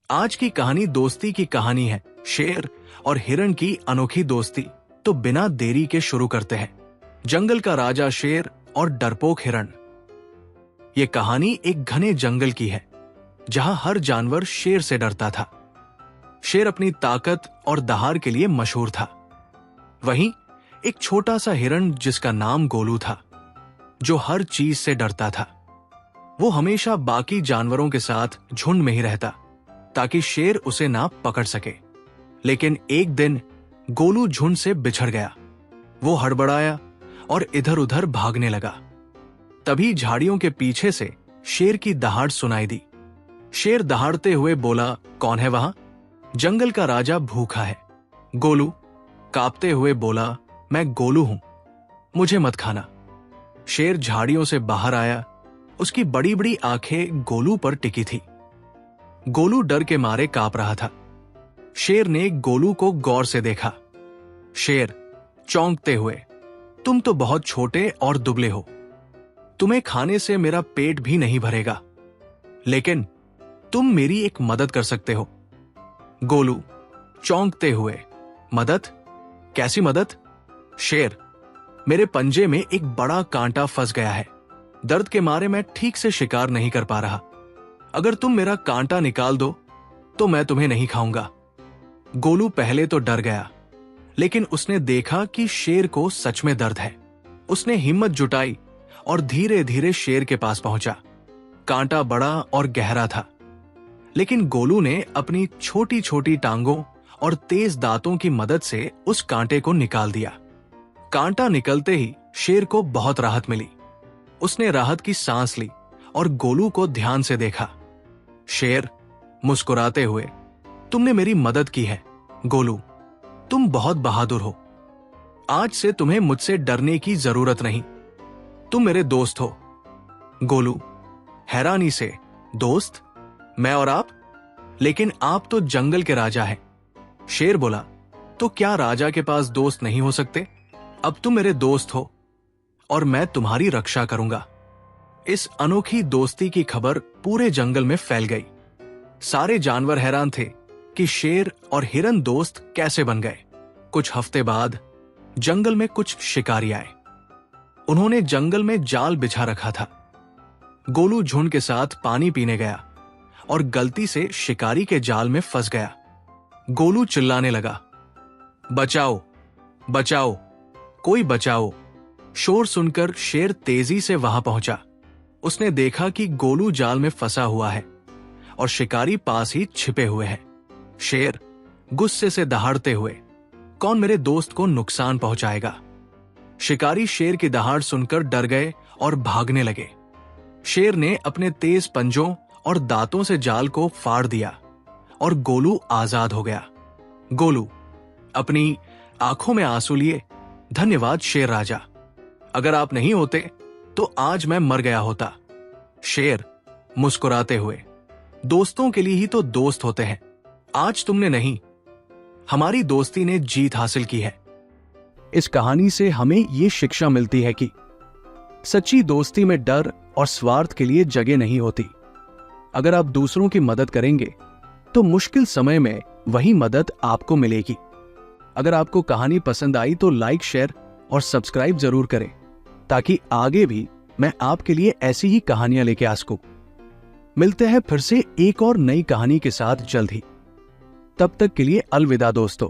आज की कहानी दोस्ती की कहानी है। शेर और हिरण की अनोखी दोस्ती। तो बिना देरी के शुरू करते हैं। जंगल का राजा शेर और डरपोक हिरण। ये कहानी एक घने जंगल की है, जहां हर जानवर शेर से डरता था। शेर अपनी ताकत और दहाड़ के लिए मशहूर था। वहीं एक छोटा सा हिरण जिसका नाम गोलू था, जो हर चीज से डरता था। वो हमेशा बाकी जानवरों के साथ झुंड में ही रहता, ताकि शेर उसे ना पकड़ सके। लेकिन एक दिन गोलू झुंड से बिछड़ गया। वो हड़बड़ाया और इधर उधर भागने लगा। तभी झाड़ियों के पीछे से शेर की दहाड़ सुनाई दी। शेर दहाड़ते हुए बोला, कौन है वहां? जंगल का राजा भूखा है। गोलू कांपते हुए बोला, मैं गोलू हूं, मुझे मत खाना। शेर झाड़ियों से बाहर आया। उसकी बड़ी बड़ी आंखें गोलू पर टिकी थी। गोलू डर के मारे कांप रहा था। शेर ने गोलू को गौर से देखा। शेर चौंकते हुए, तुम तो बहुत छोटे और दुबले हो, तुम्हें खाने से मेरा पेट भी नहीं भरेगा, लेकिन तुम मेरी एक मदद कर सकते हो। गोलू चौंकते हुए, मदद? कैसी मदद? शेर, मेरे पंजे में एक बड़ा कांटा फंस गया है। दर्द के मारे मैं ठीक से शिकार नहीं कर पा रहा। अगर तुम मेरा कांटा निकाल दो तो मैं तुम्हें नहीं खाऊंगा। गोलू पहले तो डर गया, लेकिन उसने देखा कि शेर को सच में दर्द है। उसने हिम्मत जुटाई और धीरे धीरे शेर के पास पहुंचा। कांटा बड़ा और गहरा था, लेकिन गोलू ने अपनी छोटी छोटी टांगों और तेज दांतों की मदद से उस कांटे को निकाल दिया। कांटा निकलते ही शेर को बहुत राहत मिली। उसने राहत की सांस ली और गोलू को ध्यान से देखा। शेर मुस्कुराते हुए, तुमने मेरी मदद की है गोलू, तुम बहुत बहादुर हो। आज से तुम्हें मुझसे डरने की जरूरत नहीं, तुम मेरे दोस्त हो। गोलू हैरानी से, दोस्त? मैं और आप? लेकिन आप तो जंगल के राजा हैं। शेर बोला, तो क्या राजा के पास दोस्त नहीं हो सकते? अब तुम मेरे दोस्त हो और मैं तुम्हारी रक्षा करूंगा। इस अनोखी दोस्ती की खबर पूरे जंगल में फैल गई। सारे जानवर हैरान थे कि शेर और हिरण दोस्त कैसे बन गए। कुछ हफ्ते बाद जंगल में कुछ शिकारी आए। उन्होंने जंगल में जाल बिछा रखा था। गोलू झुंड के साथ पानी पीने गया और गलती से शिकारी के जाल में फंस गया। गोलू चिल्लाने लगा, बचाओ बचाओ, कोई बचाओ। शोर सुनकर शेर तेजी से वहां पहुंचा। उसने देखा कि गोलू जाल में फंसा हुआ है और शिकारी पास ही छिपे हुए हैं। शेर गुस्से से दहाड़ते हुए, कौन मेरे दोस्त को नुकसान पहुंचाएगा? शिकारी शेर की दहाड़ सुनकर डर गए और भागने लगे। शेर ने अपने तेज पंजों और दांतों से जाल को फाड़ दिया और गोलू आजाद हो गया। गोलू अपनी आंखों में आंसू लिए, धन्यवाद शेर राजा, अगर आप नहीं होते तो आज मैं मर गया होता। शेर मुस्कुराते हुए, दोस्तों के लिए ही तो दोस्त होते हैं। आज तुमने नहीं, हमारी दोस्ती ने जीत हासिल की है। इस कहानी से हमें ये शिक्षा मिलती है कि सच्ची दोस्ती में डर और स्वार्थ के लिए जगह नहीं होती। अगर आप दूसरों की मदद करेंगे तो मुश्किल समय में वही मदद आपको मिलेगी। अगर आपको कहानी पसंद आई तो लाइक, शेयर और सब्सक्राइब जरूर करें, ताकि आगे भी मैं आपके लिए ऐसी ही कहानियां लेके आ सकूं। मिलते हैं फिर से एक और नई कहानी के साथ जल्द ही। तब तक के लिए अलविदा दोस्तों।